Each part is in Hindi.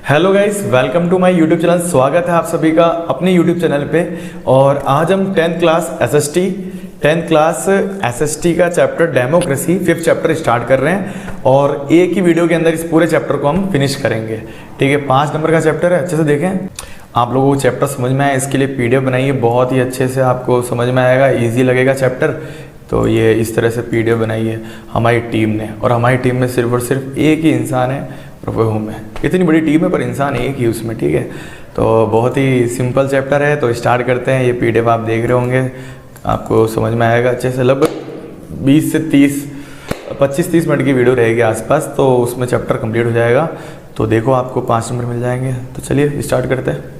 Hello guys, welcome to my YouTube channel. स्वागत है आप सभी का अपने यूट्यूब चैनल पे। और आज हम 10th क्लास एसएसटी का chapter democracy 5th chapter start कर रहे हैं और एक ही वीडियो के अंदर इस पूरे चैप्टर को हम फिनिश करेंगे। ठीक है, 5 नंबर का चैप्टर है। अच्छे से देखें, आप लोगों को चैप्टर समझ में आए इसके लिए पीडीएफ बनाइए, बहुत ही अच्छे से आपको समझ में आएगा, ईजी लगेगा चैप्टर। तो ये इस तरह से पीडीएफ बनाई है हमारी टीम ने, और हमारी टीम में सिर्फ और सिर्फ एक ही इंसान है, वो हूँ मैं। इतनी बड़ी टीम है पर इंसान एक ही उसमें। ठीक है, तो बहुत ही सिंपल चैप्टर है, तो स्टार्ट करते हैं। ये पीडीएफ आप देख रहे होंगे, आपको समझ में आएगा अच्छे से। लगभग 20 से 25-30 मिनट की वीडियो रहेगी आसपास, तो उसमें चैप्टर कंप्लीट हो जाएगा। तो देखो, आपको 5 नंबर मिल जाएंगे। तो चलिए स्टार्ट करते हैं।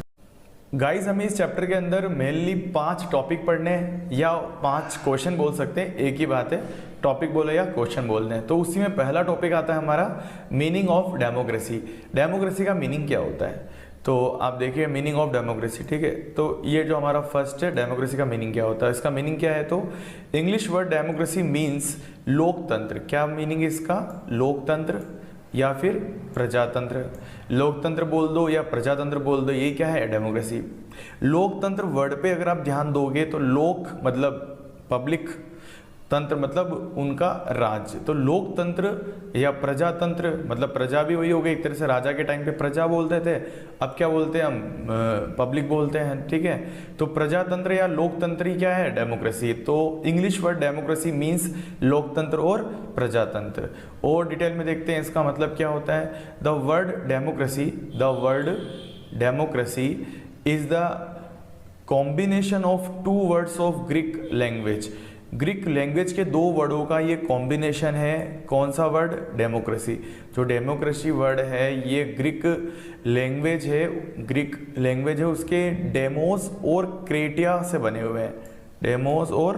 गाइज, हमें इस चैप्टर के अंदर मेनली 5 टॉपिक पढ़ने हैं, या 5 क्वेश्चन बोल सकते हैं, एक ही बात है, टॉपिक बोले या क्वेश्चन बोल दें। तो उसी में पहला टॉपिक आता है हमारा मीनिंग ऑफ डेमोक्रेसी। डेमोक्रेसी का मीनिंग क्या होता है, तो आप देखिए मीनिंग ऑफ डेमोक्रेसी। ठीक है, तो ये जो हमारा फर्स्ट है, डेमोक्रेसी का मीनिंग क्या होता है। इसका मीनिंग क्या है, तो इंग्लिश वर्ड डेमोक्रेसी मीन्स लोकतंत्र। क्या मीनिंग है इसका? लोकतंत्र या फिर प्रजातंत्र। लोकतंत्र बोल दो या प्रजातंत्र बोल दो, ये क्या है? डेमोक्रेसी। लोकतंत्र वर्ड पे अगर आप ध्यान दोगे तो लोक मतलब पब्लिक, तंत्र मतलब उनका राज्य। तो लोकतंत्र या प्रजातंत्र मतलब प्रजा भी वही हो गई एक तरह से। राजा के टाइम पे प्रजा बोलते थे, अब क्या बोलते हैं हम? पब्लिक बोलते हैं। ठीक है, तो प्रजातंत्र या लोकतंत्र ही क्या है? डेमोक्रेसी। तो इंग्लिश वर्ड डेमोक्रेसी मीन्स लोकतंत्र और प्रजातंत्र। और डिटेल में देखते हैं इसका मतलब क्या होता है। The word democracy is the combination of 2 words of Greek language. Greek language के 2 वर्डों का ये कॉम्बिनेशन है। कौन सा वर्ड? डेमोक्रेसी। जो डेमोक्रेसी वर्ड है ये ग्रीक लैंग्वेज है, उसके डेमोस और क्रेटिया से बने हुए हैं। डेमोस और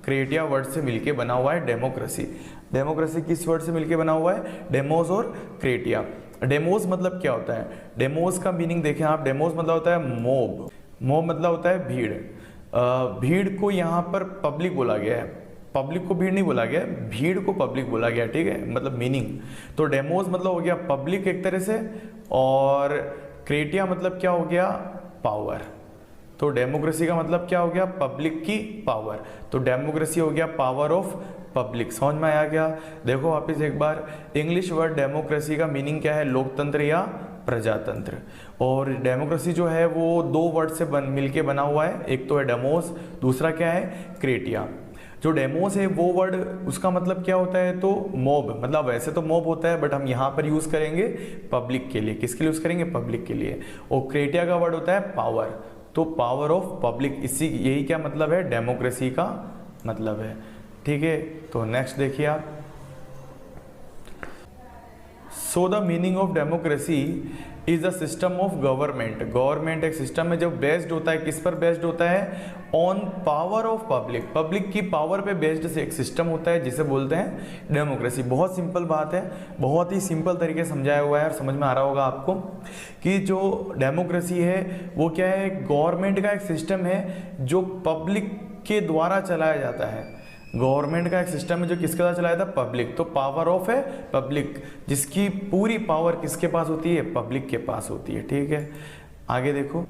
क्रेटिया वर्ड से मिलके बना हुआ है डेमोक्रेसी। डेमोक्रेसी किस वर्ड से मिलके बना हुआ है? डेमोस और क्रेटिया। डेमोस मतलब क्या होता है? डेमोस का मीनिंग देखें आप। डेमोस मतलब होता है मोब। मोब मतलब होता है भीड़। भीड़ को यहाँ पर पब्लिक बोला गया है। पब्लिक को भीड़ नहीं बोला गया, भीड़ को पब्लिक बोला गया। ठीक है, मतलब मीनिंग। तो डेमोस मतलब हो गया पब्लिक एक तरह से, और क्रेटिया मतलब क्या हो गया? पावर। तो डेमोक्रेसी का मतलब क्या हो गया? पब्लिक की पावर। तो डेमोक्रेसी हो गया पावर ऑफ पब्लिक। समझ में आया क्या? देखो वापिस एक बार, इंग्लिश वर्ड डेमोक्रेसी का मीनिंग क्या है? लोकतंत्र या प्रजातंत्र। और डेमोक्रेसी जो है वो 2 वर्ड से मिलके बना हुआ है। एक तो है डेमोस, दूसरा क्या है? क्रेटिया। जो डेमोस है वो वर्ड, उसका मतलब क्या होता है? तो मॉब। मतलब वैसे तो मॉब होता है, बट हम यहाँ पर यूज करेंगे पब्लिक के लिए। किसके लिए यूज करेंगे? पब्लिक के लिए। और क्रेटिया का वर्ड होता है पावर। तो पावर ऑफ पब्लिक, यही क्या मतलब है? डेमोक्रेसी का मतलब है। ठीक है, तो नेक्स्ट देखिए आप। So the meaning of democracy is the system of government. Government एक सिस्टम है जो बेस्ड होता है, किस पर बेस्ड होता है? On power of public. Public की पावर पे बेस्ड से एक सिस्टम होता है जिसे बोलते हैं डेमोक्रेसी। बहुत सिंपल बात है, बहुत ही सिंपल तरीके से समझाया हुआ है और समझ में आ रहा होगा आपको कि जो डेमोक्रेसी है वो क्या है? गवर्नमेंट का एक सिस्टम है जो पब्लिक के द्वारा चलाया जाता है। गवर्नमेंट का एक सिस्टम है जो किसके द्वारा चलाया था? पब्लिक। तो पावर ऑफ है पब्लिक, जिसकी पूरी पावर किसके पास होती है? पब्लिक के पास होती है। ठीक है, आगे देखो।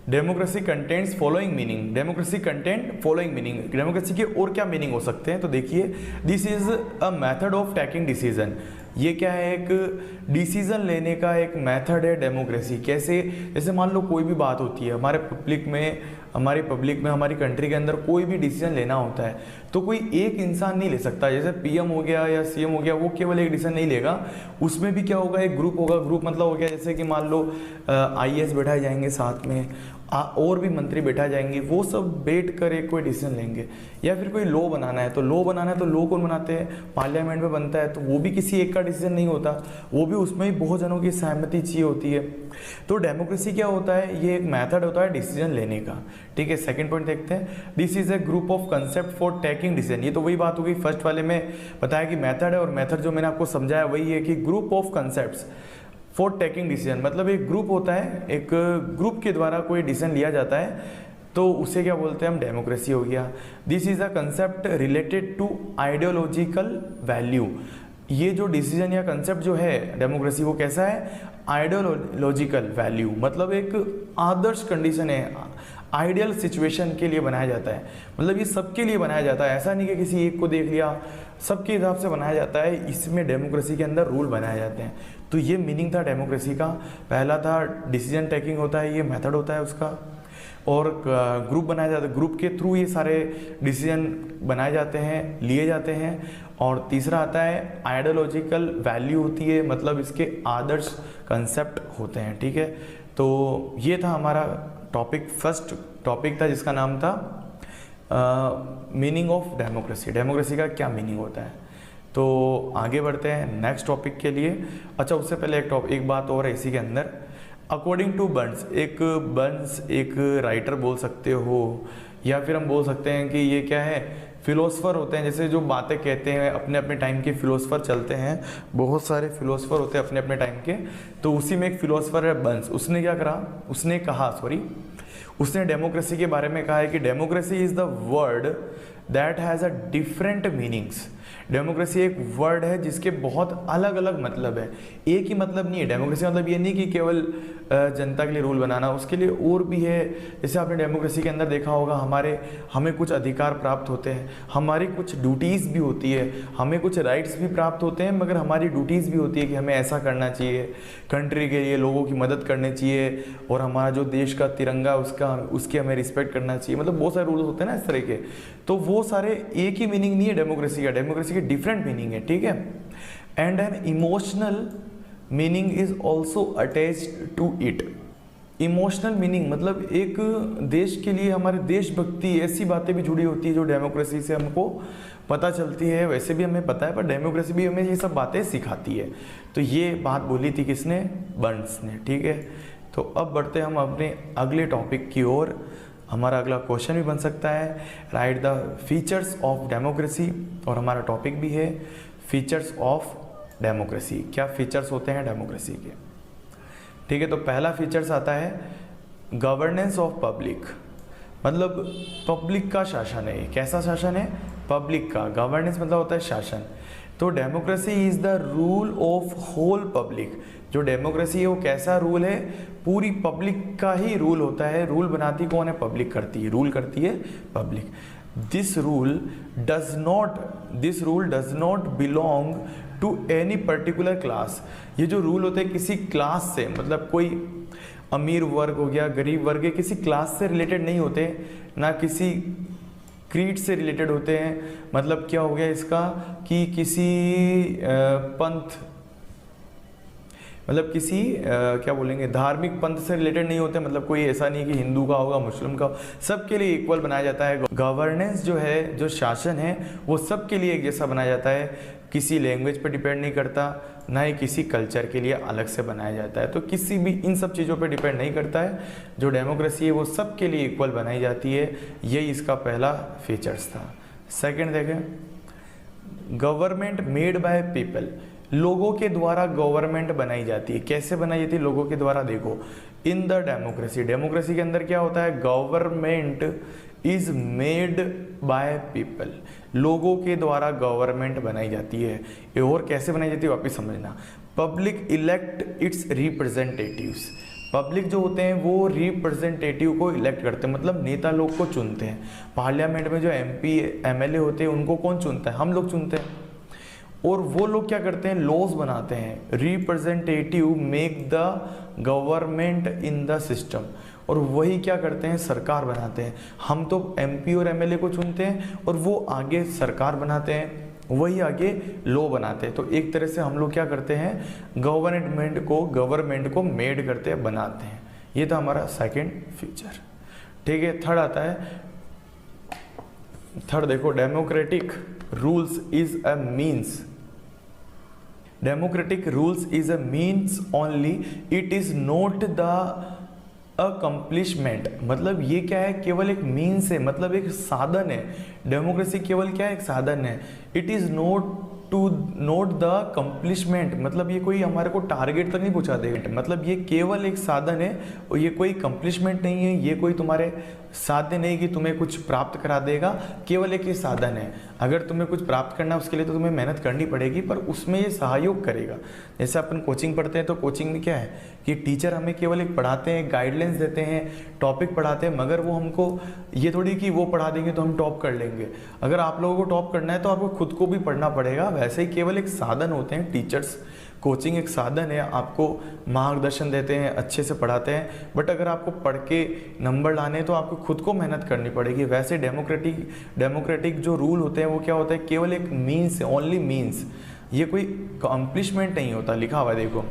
Democracy contents following meaning. Democracy content following meaning. Democracy के और क्या मीनिंग हो सकते हैं, तो देखिए, this is a method of taking decision. ये क्या है? एक डिसीजन लेने का एक मेथड है डेमोक्रेसी। कैसे? जैसे मान लो कोई भी बात होती है हमारी पब्लिक में, हमारी कंट्री के अंदर कोई भी डिसीजन लेना होता है, तो कोई एक इंसान नहीं ले सकता। जैसे पीएम हो गया या सीएम हो गया, वो केवल एक डिसीजन नहीं लेगा, उसमें भी क्या होगा? एक ग्रुप होगा। ग्रुप मतलब हो गया जैसे कि मान लो आईएएस बैठाए जाएंगे साथ में, और भी मंत्री बैठा जाएंगे, वो सब बैठ कर एक कोई डिसीजन लेंगे। या फिर कोई लॉ बनाना है, तो लॉ कौन बनाते हैं? पार्लियामेंट में बनता है। तो वो भी किसी एक का डिसीजन नहीं होता, वो भी उसमें भी बहुत जनों की सहमति चाहिए होती है। तो डेमोक्रेसी क्या होता है? ये एक मेथड होता है डिसीजन लेने का। ठीक है, सेकंड पॉइंट देखते हैं। This is a group of concept for taking decision. ये तो वही बात हो गई, फर्स्ट वाले में बताया कि मेथड है, और मेथड जो मैंने आपको समझाया वही है कि group of concepts for taking decision. मतलब एक ग्रुप होता है, एक ग्रुप के द्वारा कोई डिसीजन लिया जाता है, तो उसे क्या बोलते हैं हम? डेमोक्रेसी हो गया। This is a concept related to ideological value. ये जो डिसीजन या कंसेप्ट जो है डेमोक्रेसी, वो कैसा है, आइडियोलॉजिकल वैल्यू, मतलब एक आदर्श कंडीशन है, आइडियल सिचुएशन के लिए बनाया जाता है। मतलब ये सबके लिए बनाया जाता है, ऐसा नहीं कि किसी एक को देख लिया, सबके हिसाब से बनाया जाता है। इसमें डेमोक्रेसी के अंदर रूल बनाए जाते हैं। तो ये मीनिंग था डेमोक्रेसी का। पहला था डिसीजन टेकिंग होता है, ये मेथड होता है उसका, और ग्रुप बनाया जाता है, ग्रुप के थ्रू ये सारे डिसीजन बनाए जाते हैं, लिए जाते हैं। और तीसरा आता है आइडियोलॉजिकल वैल्यू होती है, मतलब इसके आदर्श कंसेप्ट होते हैं। ठीक है, तो ये था हमारा टॉपिक, फर्स्ट टॉपिक था जिसका नाम था मीनिंग ऑफ डेमोक्रेसी। डेमोक्रेसी का क्या मीनिंग होता है। तो आगे बढ़ते हैं नेक्स्ट टॉपिक के लिए। अच्छा, उससे पहले एक बात और है इसी के अंदर। अकॉर्डिंग टू बर्न्स, एक राइटर बोल सकते हो, या फिर हम बोल सकते हैं कि ये क्या है, फिलोसफर होते हैं। जैसे जो बातें कहते हैं, अपने अपने टाइम के फिलोसफर चलते हैं, बहुत सारे फिलोसफर होते हैं अपने अपने टाइम के। तो उसी में एक फिलोसफर है बर्न्स, उसने क्या करा, उसने डेमोक्रेसी के बारे में कहा है कि democracy is the word that has a different meanings. Democracy एक वर्ड है जिसके बहुत अलग अलग मतलब है, एक ही मतलब नहीं है। डेमोक्रेसी मतलब ये नहीं कि केवल जनता के लिए रूल बनाना, उसके लिए और भी है। जैसे आपने डेमोक्रेसी के अंदर देखा होगा, हमें कुछ अधिकार प्राप्त होते हैं, हमारी कुछ ड्यूटीज़ भी होती है, हमें कुछ राइट्स भी प्राप्त होते हैं, मगर हमारी ड्यूटीज़ भी होती है कि हमें ऐसा करना चाहिए, कंट्री के लिए लोगों की मदद करनी चाहिए, और हमारा जो देश का तिरंगा उसकी हमें रिस्पेक्ट करना चाहिए। मतलब बहुत सारे रूल्स होते हैं ना इस तरह के। तो वो सारे एक ही मीनिंग नहीं है डेमोक्रेसी का, डेमोक्रेसी के डिफरेंट मीनिंग है। ठीक है, and an emotional meaning is also attached to it. Emotional meaning मतलब एक देश के लिए हमारे देशभक्ति, ऐसी बातें भी जुड़ी होती है जो डेमोक्रेसी से हमको पता चलती है। वैसे भी हमें पता है, पर डेमोक्रेसी भी हमें ये सब बातें सिखाती है। तो ये बात बोली थी किसने, बर्न्स ने। ठीक है, तो अब बढ़ते हैं हम अपने अगले टॉपिक की ओर। हमारा अगला क्वेश्चन भी बन सकता है, right the features of democracy, और हमारा टॉपिक भी है फीचर्स ऑफ डेमोक्रेसी। क्या फीचर्स होते हैं डेमोक्रेसी के। ठीक है, तो पहला फीचर्स आता है गवर्नेंस ऑफ पब्लिक, मतलब पब्लिक का शासन है। कैसा शासन है, पब्लिक का। गवर्नेंस मतलब होता है शासन। तो democracy is the rule of whole public. जो डेमोक्रेसी है वो कैसा रूल है, पूरी पब्लिक का ही रूल होता है। रूल बनाती कौन है, पब्लिक करती है, रूल करती है public. This rule does not belong to any particular class. ये जो रूल होते हैं किसी क्लास से, मतलब कोई अमीर वर्ग हो गया, गरीब वर्ग है, किसी क्लास से रिलेटेड नहीं होते, ना किसी क्रीड से रिलेटेड होते हैं। मतलब क्या हो गया इसका कि किसी पंथ, मतलब किसी क्या बोलेंगे, धार्मिक पंथ से रिलेटेड नहीं होते। मतलब कोई ऐसा नहीं कि हिंदू का होगा, मुस्लिम का, सबके लिए इक्वल बनाया जाता है। गवर्नेंस जो है, जो शासन है, वो सबके लिए एक जैसा बनाया जाता है। किसी लैंग्वेज पर डिपेंड नहीं करता, ना ही किसी कल्चर के लिए अलग से बनाया जाता है। तो किसी भी इन सब चीज़ों पर डिपेंड नहीं करता है। जो डेमोक्रेसी है वो सबके लिए इक्वल बनाई जाती है। यही इसका पहला फीचर्स था। सेकंड देखें, गवर्नमेंट मेड बाय पीपल। लोगों के द्वारा गवर्नमेंट बनाई जाती है। कैसे बनाई जाती है, लोगों के द्वारा। देखो, इन द डेमोक्रेसी, डेमोक्रेसी के अंदर क्या होता है, government is made by people. लोगों के द्वारा गवर्नमेंट बनाई जाती है। और कैसे बनाई जाती है वापिस समझना। Public elect it's representatives. Public जो होते हैं वो रिप्रेजेंटेटिव को इलेक्ट करते हैं, मतलब नेता लोग को चुनते हैं। पार्लियामेंट में जो MP MLA होते हैं उनको कौन चुनता है, हम लोग चुनते हैं। और वो लोग क्या करते हैं, लॉज बनाते हैं। Representative make the government in the system. और वही क्या करते हैं, सरकार बनाते हैं। हम तो MP और MLA को चुनते हैं और वो आगे सरकार बनाते हैं, वही आगे लॉ बनाते हैं। तो एक तरह से हम लोग क्या करते हैं, गवर्नमेंट को मेड करते हैं, बनाते हैं। ये था हमारा सेकंड फीचर। ठीक है, थर्ड आता है, थर्ड देखो, democratic rules is a means. Democratic rules is a means only, it is not the accomplishment. मतलब ये क्या है, केवल एक मीन्स है, मतलब एक साधन है। डेमोक्रेसी केवल क्या है, एक साधन है। It is not to note the accomplishment, मतलब ये कोई हमारे को टारगेट तक नहीं पहुंचा देगा, मतलब ये केवल एक साधन है और ये कोई कंप्लिशमेंट नहीं है, ये कोई तुम्हारे साध्य नहीं कि तुम्हें कुछ प्राप्त करा देगा, केवल एक ये साधन है। अगर तुम्हें कुछ प्राप्त करना है उसके लिए तो तुम्हें मेहनत करनी पड़ेगी, पर उसमें ये सहयोग करेगा। जैसे अपन कोचिंग पढ़ते हैं तो कोचिंग में क्या है कि टीचर हमें केवल एक पढ़ाते हैं, गाइडलाइंस देते हैं, टॉपिक पढ़ाते हैं, मगर वो हमको ये थोड़ी कि वो पढ़ा देंगे तो हम टॉप कर लेंगे। अगर आप लोगों को टॉप करना है तो आपको खुद को भी पढ़ना पड़ेगा। वैसे ही केवल एक साधन होते हैं टीचर्स, कोचिंग एक साधन है, आपको मार्गदर्शन देते हैं, अच्छे से पढ़ाते हैं, बट अगर आपको पढ़ के नंबर लाने हैं तो आपको खुद को मेहनत करनी पड़ेगी। वैसे डेमोक्रेटिक जो रूल होते हैं वो क्या होता है, केवल एक मीन्स है, ओनली मीन्स, ये कोई अकम्प्लिशमेंट नहीं होता। लिखा हुआ है देखो,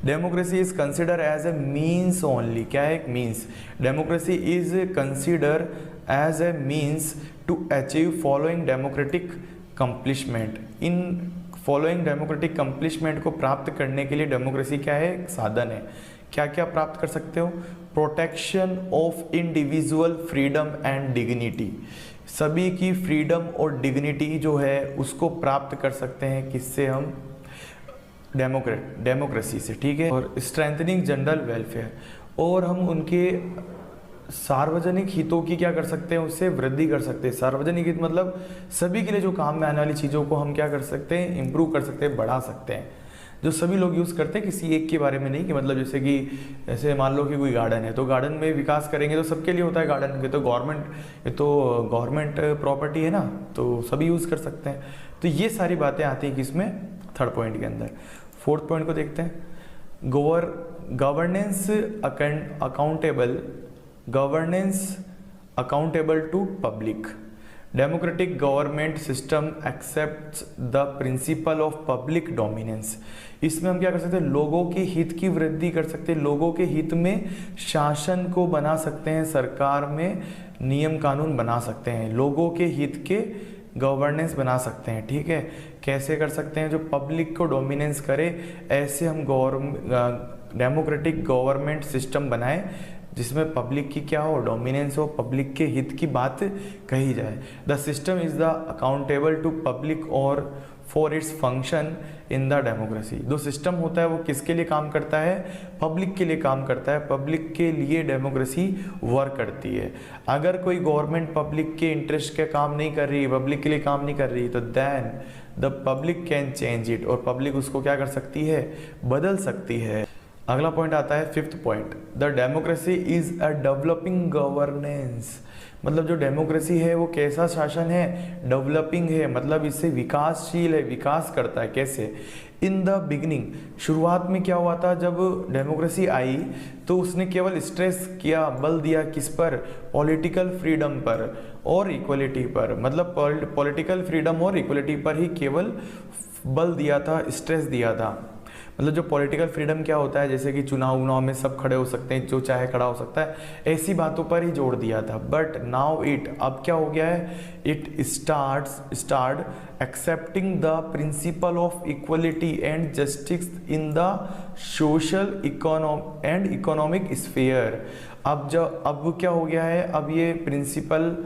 democracy is consider as a means only. क्या है एक means? Democracy is consider as a means to achieve following democratic accomplishment. इन फॉलोइंग डेमोक्रेटिक कंप्लिशमेंट को प्राप्त करने के लिए डेमोक्रेसी क्या है, एक साधन है। क्या क्या प्राप्त कर सकते हो? Protection of individual freedom and dignity, सभी की फ्रीडम और डिग्निटी जो है उसको प्राप्त कर सकते हैं। किससे? हम डेमोक्रेसी से, ठीक है। और स्ट्रेंथनिंग जनरल वेलफेयर, और हम उनके सार्वजनिक हितों की क्या कर सकते हैं, उससे वृद्धि कर सकते हैं। सार्वजनिक हित मतलब सभी के लिए जो काम में आने वाली चीज़ों को हम क्या कर सकते हैं, इंप्रूव कर सकते हैं, बढ़ा सकते हैं, जो सभी लोग यूज़ करते हैं, किसी एक के बारे में नहीं। कि मतलब जैसे कि ऐसे मान लो कि कोई गार्डन है तो गार्डन में विकास करेंगे तो सबके लिए होता है गार्डन के, तो गवर्नमेंट प्रॉपर्टी है ना, तो सभी यूज़ कर सकते हैं। तो ये सारी बातें आती हैं किसमें, थर्ड पॉइंट के अंदर। फोर्थ पॉइंट को देखते हैं, governance accountable to public. Democratic government system accepts the principle of public dominance. इसमें हम क्या कर सकते हैं, लोगों के हित की वृद्धि कर सकते हैं, लोगों के हित में शासन को बना सकते हैं, सरकार में नियम कानून बना सकते हैं, लोगों के हित के गवर्नेंस बना सकते हैं, ठीक है। कैसे कर सकते हैं? जो पब्लिक को डोमिनेंस करे, ऐसे हम डेमोक्रेटिक गवर्नमेंट सिस्टम बनाए जिसमें पब्लिक की क्या हो, डोमिनेंस हो, पब्लिक के हित की बात कही जाए। The system is the accountable to public और for its function in the democracy. जो सिस्टम होता है वो किसके लिए काम करता है, पब्लिक के लिए काम करता है, पब्लिक के लिए डेमोक्रेसी वर्क करती है। अगर कोई गवर्नमेंट पब्लिक के इंटरेस्ट के काम नहीं कर रही, पब्लिक के लिए काम नहीं कर रही, तो then the public can change it, और पब्लिक उसको क्या कर सकती है, बदल सकती है। अगला पॉइंट आता है fifth point, the democracy is a developing governance. मतलब जो डेमोक्रेसी है वो कैसा शासन है, डेवलपिंग है, मतलब इससे विकासशील है, विकास करता है। कैसे? इन द बिगिनिंग, शुरुआत में क्या हुआ था, जब डेमोक्रेसी आई तो उसने केवल स्ट्रेस किया, बल दिया किस पर, पॉलिटिकल फ्रीडम पर और इक्वलिटी पर। मतलब पॉलिटिकल फ्रीडम और इक्वलिटी पर ही केवल बल दिया था, स्ट्रेस दिया था। मतलब जो पॉलिटिकल फ्रीडम क्या होता है, जैसे कि चुनाव में सब खड़े हो सकते हैं, जो चाहे खड़ा हो सकता है, ऐसी बातों पर ही जोड़ दिया था। बट नाउ अब क्या हो गया है, it start accepting the principle of equality and justice in the social and economic sphere. अब क्या हो गया है, अब ये प्रिंसिपल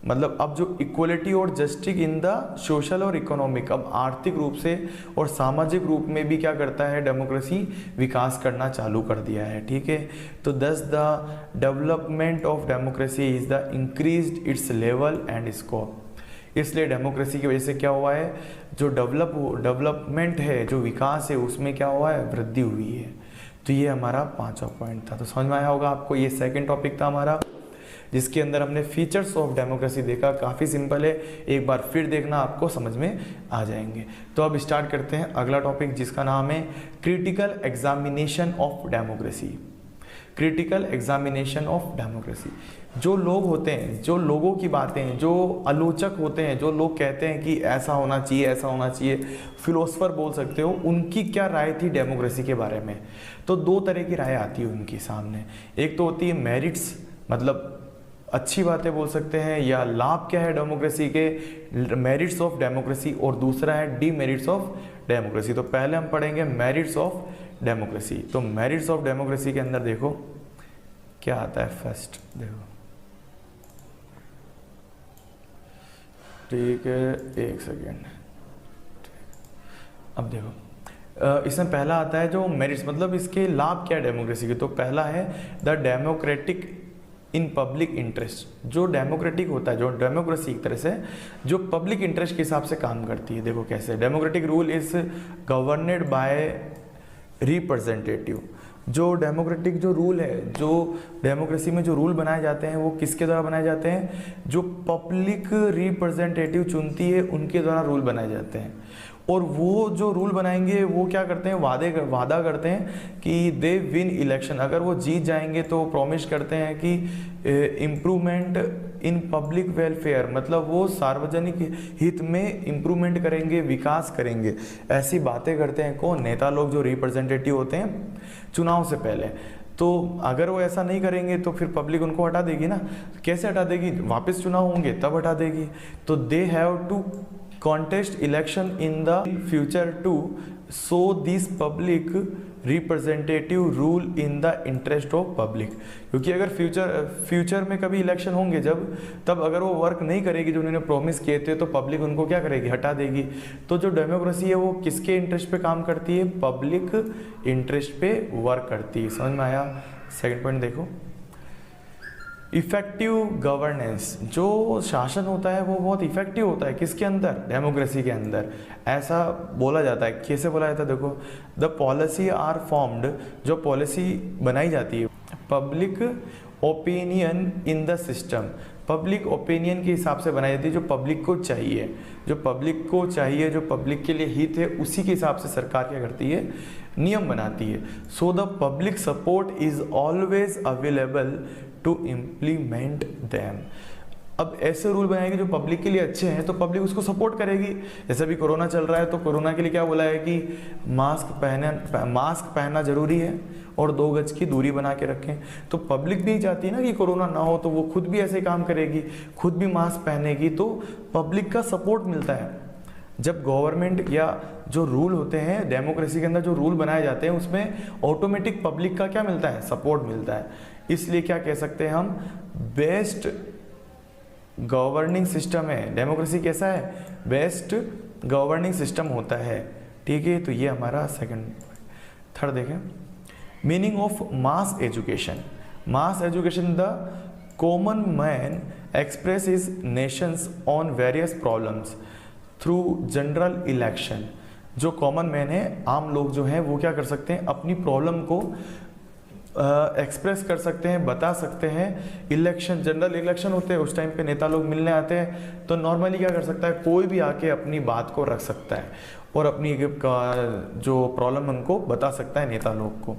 मतलब अब जो इक्वलिटी और जस्टिस इन द सोशल और इकोनॉमिक, अब आर्थिक रूप से और सामाजिक रूप में भी क्या करता है, डेमोक्रेसी विकास करना चालू कर दिया है, ठीक है। तो दस the development of democracy is the increased it's level and scope. इसलिए डेमोक्रेसी की वजह से क्या हुआ है, जो डेवलपमेंट है, जो विकास है, उसमें क्या हुआ है, वृद्धि हुई है। तो ये हमारा पांचवा पॉइंट था। तो समझ में आया होगा आपको, ये सेकंड टॉपिक था हमारा, जिसके अंदर हमने फीचर्स ऑफ डेमोक्रेसी देखा। काफ़ी सिंपल है, एक बार फिर देखना, आपको समझ में आ जाएंगे। तो अब स्टार्ट करते हैं अगला टॉपिक, जिसका नाम है critical examination of democracy. Critical examination of democracy. जो लोग होते हैं, जो लोगों की बातें, जो आलोचक होते हैं, जो लोग कहते हैं कि ऐसा होना चाहिए, ऐसा होना चाहिए, फिलोसफर बोल सकते हो, उनकी क्या राय थी डेमोक्रेसी के बारे में। तो दो तरह की राय आती है उनके सामने। एक तो होती है मेरिट्स, मतलब अच्छी बातें बोल सकते हैं, या लाभ क्या है डेमोक्रेसी के, मेरिट्स ऑफ डेमोक्रेसी, और दूसरा है डीमेरिट्स ऑफ डेमोक्रेसी। तो पहले हम पढ़ेंगे मेरिट्स ऑफ डेमोक्रेसी। तो मेरिट्स ऑफ डेमोक्रेसी के अंदर देखो क्या आता है। फर्स्ट देखो, ठीक है, एक सेकेंड, अब देखो इसमें पहला आता है जो मेरिट्स, मतलब इसके लाभ क्या है डेमोक्रेसी के। तो पहला है the democratic in public interest. जो डेमोक्रेटिक होता है, जो डेमोक्रेसी एक तरह से जो पब्लिक इंटरेस्ट के हिसाब से काम करती है। देखो कैसे, democratic rule is governed by representative. जो डेमोक्रेटिक जो रूल है, जो डेमोक्रेसी में जो रूल बनाए जाते हैं वो किसके द्वारा बनाए जाते हैं, जो पब्लिक रिप्रेजेंटेटिव चुनती है उनके द्वारा रूल बनाए जाते हैं। और वो जो रूल बनाएंगे वो क्या करते हैं, वादा करते हैं कि दे विन इलेक्शन। अगर वो जीत जाएंगे तो प्रॉमिस करते हैं कि इम्प्रूवमेंट इन पब्लिक वेलफेयर, मतलब वो सार्वजनिक हित में इम्प्रूवमेंट करेंगे, विकास करेंगे। ऐसी बातें करते हैं कौन, नेता लोग जो रिप्रेजेंटेटिव होते हैं चुनाव से पहले। तो अगर वो ऐसा नहीं करेंगे तो फिर पब्लिक उनको हटा देगी ना। कैसे हटा देगी, वापस चुनाव होंगे तब हटा देगी। तो they have to contest election in the future to so this public representative rule in the interest of public। क्योंकि अगर फ्यूचर में कभी इलेक्शन होंगे जब, तब अगर वो वर्क नहीं करेगी जो उन्होंने प्रॉमिस किए थे, तो पब्लिक उनको क्या करेगी, हटा देगी। तो जो डेमोक्रेसी है वो किसके इंटरेस्ट पे काम करती है, पब्लिक इंटरेस्ट पे वर्क करती है। समझ में आया। सेकंड पॉइंट देखो, इफेक्टिव गवर्नेंस। जो शासन होता है वो बहुत इफेक्टिव होता है किसके अंदर, डेमोक्रेसी के अंदर। ऐसा बोला जाता है। कैसे बोला जाता है, देखो द पॉलिसी आर फॉर्म्ड, जो पॉलिसी बनाई जाती है public opinion in the system, public opinion के हिसाब से बनाई जाती है। जो पब्लिक को चाहिए, जो पब्लिक को चाहिए, जो पब्लिक के लिए हित है, उसी के हिसाब से सरकार क्या करती है, नियम बनाती है। So the public support is always available to implement them. अब ऐसे रूल बनाएगी जो पब्लिक के लिए अच्छे हैं तो पब्लिक उसको सपोर्ट करेगी। जैसे अभी कोरोना चल रहा है तो कोरोना के लिए क्या बोला है कि मास्क पहनना जरूरी है और 2 गज की दूरी बना के रखें। तो पब्लिक भी चाहती है ना कि कोरोना ना हो, तो वो खुद भी ऐसे काम करेगी, खुद भी मास्क पहनेगी। तो पब्लिक का सपोर्ट मिलता है। जब गवर्नमेंट या जो रूल होते हैं डेमोक्रेसी के अंदर, जो रूल बनाए जाते हैं उसमें ऑटोमेटिक पब्लिक का क्या मिलता है, सपोर्ट मिलता है। इसलिए क्या कह सकते हैं हम, बेस्ट गवर्निंग सिस्टम है डेमोक्रेसी। कैसा है, बेस्ट गवर्निंग सिस्टम होता है। ठीक है, तो ये हमारा सेकंड। थर्ड देखें, meaning of mass education. Mass education, the common man express his Nations on various problems through general election. जो कॉमन मैन है, आम लोग जो हैं वो क्या कर सकते हैं, अपनी प्रॉब्लम को एक्सप्रेस कर सकते हैं, बता सकते हैं। इलेक्शन, जनरल इलेक्शन होते हैं, उस टाइम पे नेता लोग मिलने आते हैं। तो नॉर्मली क्या कर सकता है, कोई भी आके अपनी बात को रख सकता है और अपनी जो प्रॉब्लम उनको बता सकता है नेता लोग को।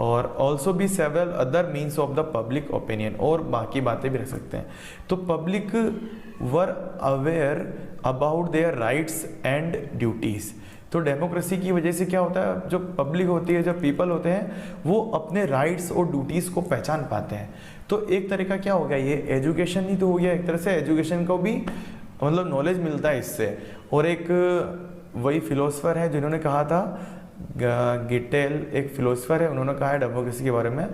और ऑल्सो भी several other means of the public opinion, और बाकी बातें भी रख सकते हैं। तो public were aware about their rights and duties. तो डेमोक्रेसी की वजह से क्या होता है, जो पब्लिक होती है, जो पीपल होते हैं, वो अपने राइट्स और ड्यूटीज़ को पहचान पाते हैं। तो एक तरीका क्या हो गया, ये एजुकेशन ही तो हो गया एक तरह से। एजुकेशन को भी मतलब नॉलेज मिलता है इससे। और एक वही फिलोसफर है जिन्होंने कहा था, गिटेल एक फिलोसफर है, उन्होंने कहा है डेमोक्रेसी के बारे में,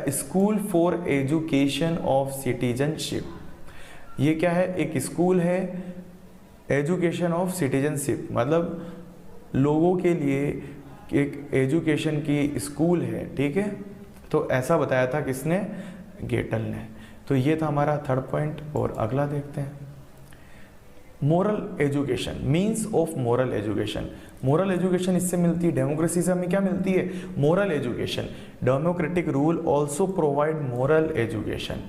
school for education of citizenship. ये क्या है, एक स्कूल है एजुकेशन ऑफ सिटीजनशिप, मतलब लोगों के लिए एक एजुकेशन की स्कूल है। ठीक है, तो ऐसा बताया था किसने, गेटल ने। तो ये था हमारा थर्ड पॉइंट। और अगला देखते हैं, moral education, means of moral education. Moral education इससे मिलती है, डेमोक्रेसी से हमें क्या मिलती है, moral education. Democratic rule also provide moral education.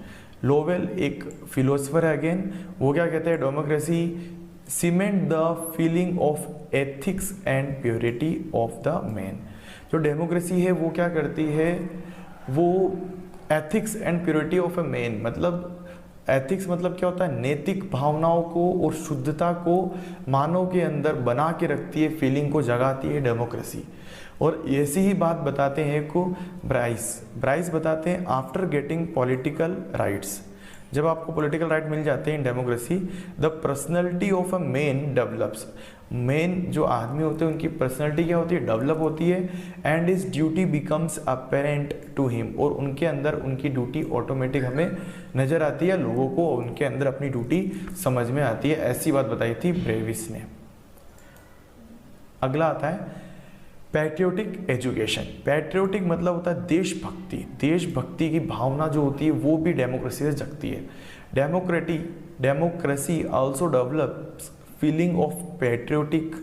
Lowell एक फिलोसफर है अगेन, वो क्या कहते हैं, democracy cement the feeling of ethics and purity of the man. जो डेमोक्रेसी है वो क्या करती है, वो ethics and purity of a man, मतलब एथिक्स मतलब क्या होता है, नैतिक भावनाओं को और शुद्धता को मानव के अंदर बना के रखती है, फीलिंग को जगाती है डेमोक्रेसी। और ऐसी ही बात बताते हैं को ब्राइस बताते हैं, आफ्टर गेटिंग पॉलिटिकल राइट्स, जब आपको पॉलिटिकल राइट मिल जाते हैं in democracy, the personality of a man develops. Main जो आदमी होते हैं उनकी पर्सनैलिटी क्या होती है, डेवलप होती है। And his duty becomes apparent to him, और उनके अंदर उनकी ड्यूटी ऑटोमेटिक हमें नजर आती है, लोगों को उनके अंदर अपनी ड्यूटी समझ में आती है। ऐसी बात बताई थी ब्रेविस ने। अगला आता है पैट्रियोटिक एजुकेशन। पैट्रियोटिक मतलब होता है देशभक्ति। देशभक्ति की भावना जो होती है वो भी डेमोक्रेसी से जगती है। Democracy also develops feeling of patriotic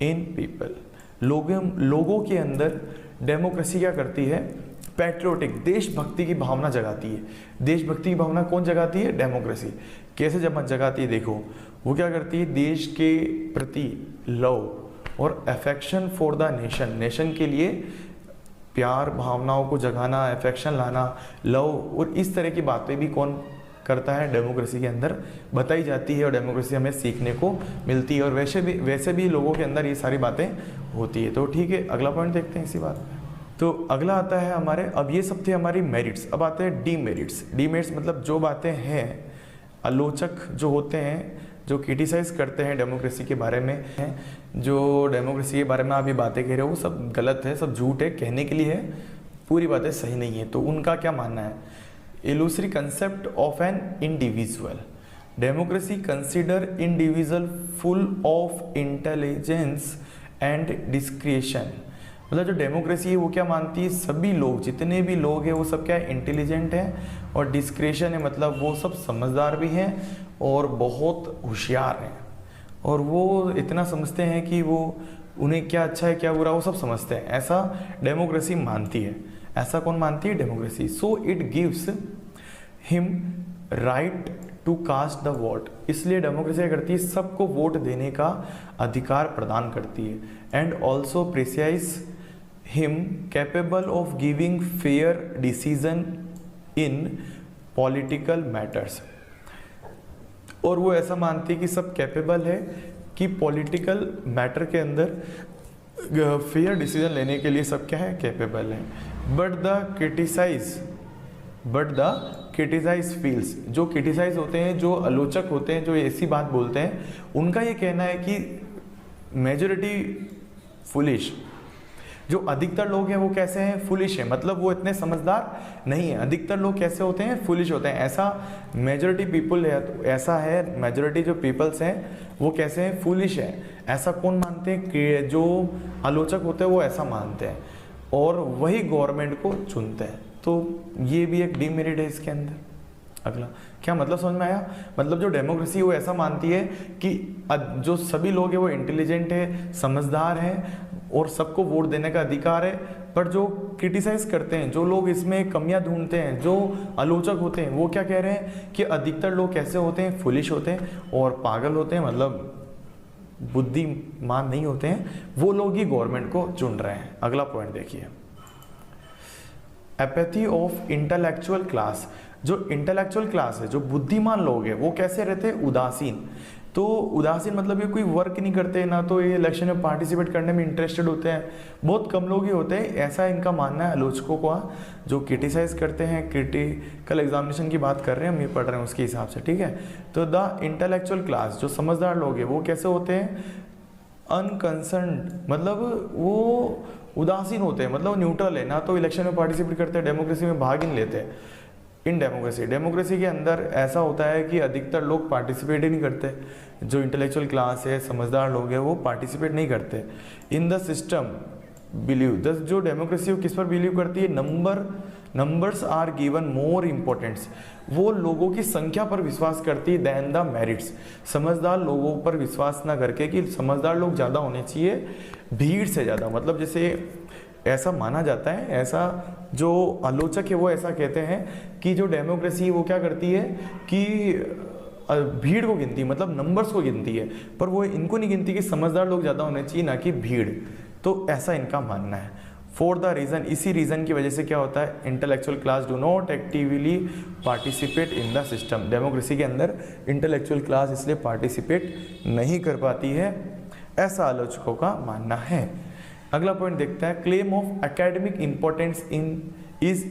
in people. लोगों के अंदर डेमोक्रेसी क्या करती है, पैट्रियोटिक देशभक्ति की भावना जगाती है। देशभक्ति की भावना कौन जगाती है, डेमोक्रेसी। कैसे जगाती है, देखो वो क्या करती है, देश के प्रति लव और affection for the nation, nation के लिए प्यार भावनाओं को जगाना, अफेक्शन लाना, लव और इस तरह की बातें भी कौन करता है, डेमोक्रेसी के अंदर बताई जाती है और डेमोक्रेसी हमें सीखने को मिलती है। और वैसे भी लोगों के अंदर ये सारी बातें होती है। तो ठीक है, अगला पॉइंट देखते हैं इसी बात में। तो अगला आता है हमारे, अब ये सब थे हमारी मेरिट्स, अब आते हैं डीमेरिट्स। डीमेरिट्स मतलब जो बातें हैं, आलोचक जो होते हैं, जो क्रिटिसाइज करते हैं डेमोक्रेसी के बारे में हैं, जो डेमोक्रेसी के बारे में आप ये बातें कह रहे हो वो सब गलत है, सब झूठ है, कहने के लिए है, पूरी बातें सही नहीं है। तो उनका क्या मानना है, illusory concept of an individual. Democracy consider individual full of intelligence and discretion. मतलब जो डेमोक्रेसी है वो क्या मानती है, सभी लोग, जितने भी लोग हैं वो सब क्या है, इंटेलिजेंट हैं, और डिस्क्रेशन है मतलब वो सब समझदार भी हैं और बहुत होशियार हैं, और वो इतना समझते हैं कि वो उन्हें क्या अच्छा है क्या बुरा वो सब समझते हैं। ऐसा डेमोक्रेसी मानती है। ऐसा कौन मानती है, democracy. So it gives him right to cast the vote. इसलिए डेमोक्रेसी क्या करती है, सबको वोट देने का अधिकार प्रदान करती है। And also precise him capable of giving fair decision in political matters. और वो ऐसा मानती है कि सब कैपेबल है कि पॉलिटिकल मैटर के अंदर फेयर डिसीजन लेने के लिए सब क्या है, कैपेबल है। बट द क्रिटिसाइज फील्स, जो क्रिटिसाइज होते हैं, जो आलोचक होते हैं, जो ऐसी बात बोलते हैं, उनका ये कहना है कि मेजॉरिटी फुलिश, जो अधिकतर लोग हैं वो कैसे हैं, फुलिश है, मतलब वो इतने समझदार नहीं है। अधिकतर लोग कैसे होते हैं, फुलिश होते हैं। ऐसा मेजॉरिटी पीपल है, तो ऐसा है मेजॉरिटी जो पीपल्स हैं वो कैसे हैं, फुलिश है। ऐसा कौन मानते हैं, कि जो आलोचक होते हैं वो ऐसा मानते हैं, और वही गवर्नमेंट को चुनते हैं। तो ये भी एक डीमेरिट है इसके अंदर। अगला क्या मतलब समझ में आया, मतलब जो डेमोक्रेसी वो ऐसा मानती है कि जो सभी लोग हैं वो इंटेलिजेंट है, समझदार हैं और सबको वोट देने का अधिकार है। पर जो क्रिटिसाइज करते हैं, जो लोग इसमें कमियां ढूंढते हैं, जो आलोचक होते हैं, वो क्या कह रहे हैं कि अधिकतर लोग कैसे होते हैं, फुलिश होते हैं और पागल होते हैं, मतलब बुद्धिमान नहीं होते हैं, वो लोग ही गवर्नमेंट को चुन रहे हैं। अगला पॉइंट देखिए, एपैथी ऑफ इंटेलेक्चुअल क्लास। जो इंटेलेक्चुअल क्लास है, जो बुद्धिमान लोग हैं, वो कैसे रहते हैं, उदासीन। तो उदासीन मतलब ये कोई वर्क नहीं करते, ना तो ये इलेक्शन में पार्टिसिपेट करने में इंटरेस्टेड होते हैं, बहुत कम लोग ही होते हैं, ऐसा इनका मानना है आलोचकों का, जो क्रिटिसाइज करते हैं। क्रिटिकल एग्जामिनेशन की बात कर रहे हैं हम, ये पढ़ रहे हैं उसके हिसाब से, ठीक है। तो द इंटेलेक्चुअल क्लास, जो समझदार लोग हैं, वो कैसे होते हैं, अनकंसर्न्ड, मतलब वो उदासीन होते हैं, मतलब न्यूट्रल है, ना तो इलेक्शन में पार्टिसिपेट करते हैं, डेमोक्रेसी में भाग ही नहीं लेते। इन डेमोक्रेसी के अंदर ऐसा होता है कि अधिकतर लोग पार्टिसिपेट ही नहीं करते। जो इंटेलेक्चुअल क्लास है, समझदार लोग हैं, वो पार्टिसिपेट नहीं करते। इन द सिस्टम बिलीव, जो डेमोक्रेसी किस पर बिलीव करती है, numbers are given more importance. वो लोगों की संख्या पर विश्वास करती है देन द मेरिट्स। समझदार लोगों पर विश्वास ना करके कि समझदार लोग ज़्यादा होने चाहिए भीड़ से ज़्यादा, मतलब जैसे ऐसा माना जाता है, ऐसा जो आलोचक है वो ऐसा कहते हैं कि जो डेमोक्रेसी वो क्या करती है कि भीड़ को गिनती है, मतलब नंबर्स को गिनती है, पर वो इनको नहीं गिनती कि समझदार लोग ज़्यादा होने चाहिए, ना कि भीड़। तो ऐसा इनका मानना है। फॉर द रीज़न, इसी रीज़न की वजह से क्या होता है, intellectual class do not actively participate in the system. Democracy के अंदर इंटेलेक्चुअल क्लास इसलिए पार्टिसिपेट नहीं कर पाती है, ऐसा आलोचकों का मानना है। अगला पॉइंट देखते हैं, claim of academic importance in is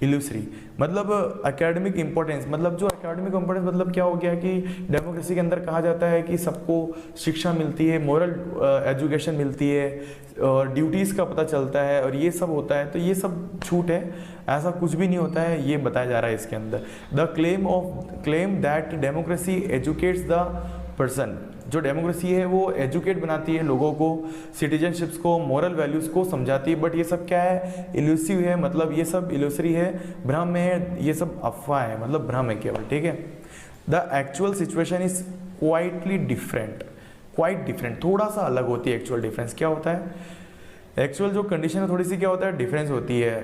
illusory, मतलब एकेडमिक इंपॉर्टेंस, मतलब जो एकेडमिक इंपॉर्टेंस मतलब क्या हो गया कि डेमोक्रेसी के अंदर कहा जाता है कि सबको शिक्षा मिलती है, मोरल एजुकेशन मिलती है, और ड्यूटीज़ का पता चलता है, और ये सब होता है। तो ये सब झूठ है, ऐसा कुछ भी नहीं होता है, ये बताया जा रहा है इसके अंदर। The claim that democracy educates the person, जो डेमोक्रेसी है वो एजुकेट बनाती है लोगों को, सिटीजनशिप्स को, मॉरल वैल्यूज़ को समझाती है। बट ये सब क्या है, इल्यूसिव है, मतलब ये सब इल्यूसरी है, भ्रम है, ये सब अफवाह है, मतलब भ्रम है केवल, ठीक है। The actual situation is quietly different, quite different, थोड़ा सा अलग होती है एक्चुअल डिफरेंस। क्या होता है, एक्चुअल जो कंडीशन है थोड़ी सी क्या होता है, डिफरेंस होती है।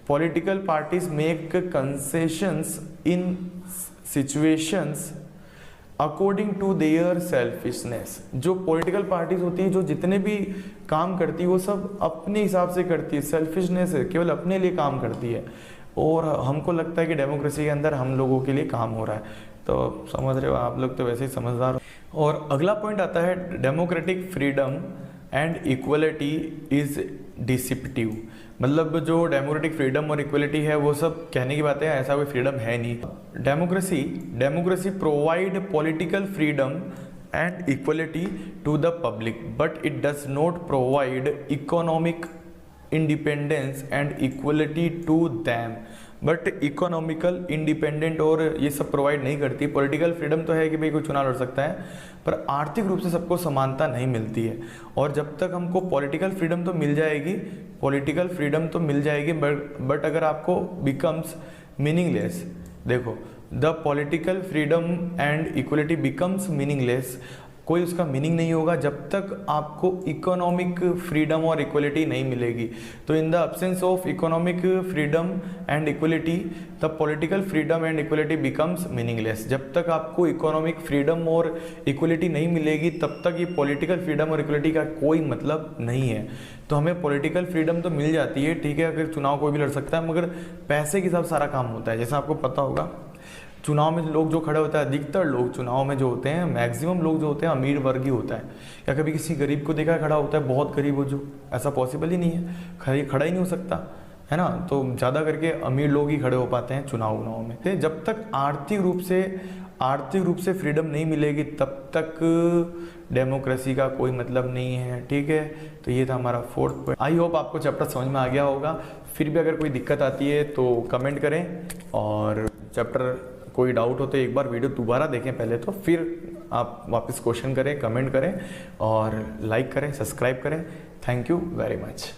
Political parties make concessions in situations according to their selfishness. जो पॉलिटिकल पार्टीज होती है, जो जितने भी काम करती है वो सब अपने हिसाब से करती है, सेल्फिशनेस है, केवल अपने लिए काम करती है। और हमको लगता है कि डेमोक्रेसी के अंदर हम लोगों के लिए काम हो रहा है, तो समझ रहे हो आप लोग, तो वैसे ही समझदार हो। और अगला पॉइंट आता है, democratic freedom and equality is deceptive. मतलब जो डेमोक्रेटिक फ्रीडम और इक्वलिटी है वो सब कहने की बात है, ऐसा कोई फ्रीडम है नहीं। Democracy provide political freedom and equality to the public, but it does not provide economic independence and equality to them. But economical independent और ये सब प्रोवाइड नहीं करती। पॉलिटिकल फ्रीडम तो है कि भाई कोई चुनाव लड़ सकता है, पर आर्थिक रूप से सबको समानता नहीं मिलती है। और जब तक हमको पॉलिटिकल फ्रीडम तो मिल जाएगी, बट अगर आपको बिकम्स मीनिंगलेस, देखो the political freedom and equality becomes meaningless, कोई उसका मीनिंग नहीं होगा जब तक आपको इकोनॉमिक फ्रीडम और इक्वलिटी नहीं मिलेगी। तो in the absence of economic freedom and equality the political freedom and equality becomes meaningless. जब तक आपको इकोनॉमिक फ्रीडम और इक्वलिटी नहीं मिलेगी तब तक ये पॉलिटिकल फ्रीडम और इक्वलिटी का कोई मतलब नहीं है। तो हमें पॉलिटिकल फ्रीडम तो मिल जाती है, ठीक है, अगर चुनाव कोई भी लड़ सकता है, मगर पैसे के साथ सारा काम होता है। जैसा आपको पता होगा, चुनाव में लोग जो खड़े होता है, अधिकतर लोग चुनाव में जो होते हैं, मैक्सिमम लोग जो होते हैं अमीर वर्ग ही होता है। या कभी किसी गरीब को देखा खड़ा होता है, बहुत गरीब हो जो, ऐसा पॉसिबल ही नहीं है, खड़ा ही नहीं हो सकता है ना। तो ज़्यादा करके अमीर लोग ही खड़े हो पाते हैं चुनाव में। तो जब तक आर्थिक रूप से फ्रीडम नहीं मिलेगी तब तक डेमोक्रेसी का कोई मतलब नहीं है, ठीक है। तो ये था हमारा 4th पॉइंट। आई होप आपको चैप्टर समझ में आ गया होगा। फिर भी अगर कोई दिक्कत आती है तो कमेंट करें, और चैप्टर कोई डाउट हो तो एक बार वीडियो दोबारा देखें पहले, तो फिर आप वापस क्वेश्चन करें, कमेंट करें और लाइक करें, सब्सक्राइब करें। Thank you very much.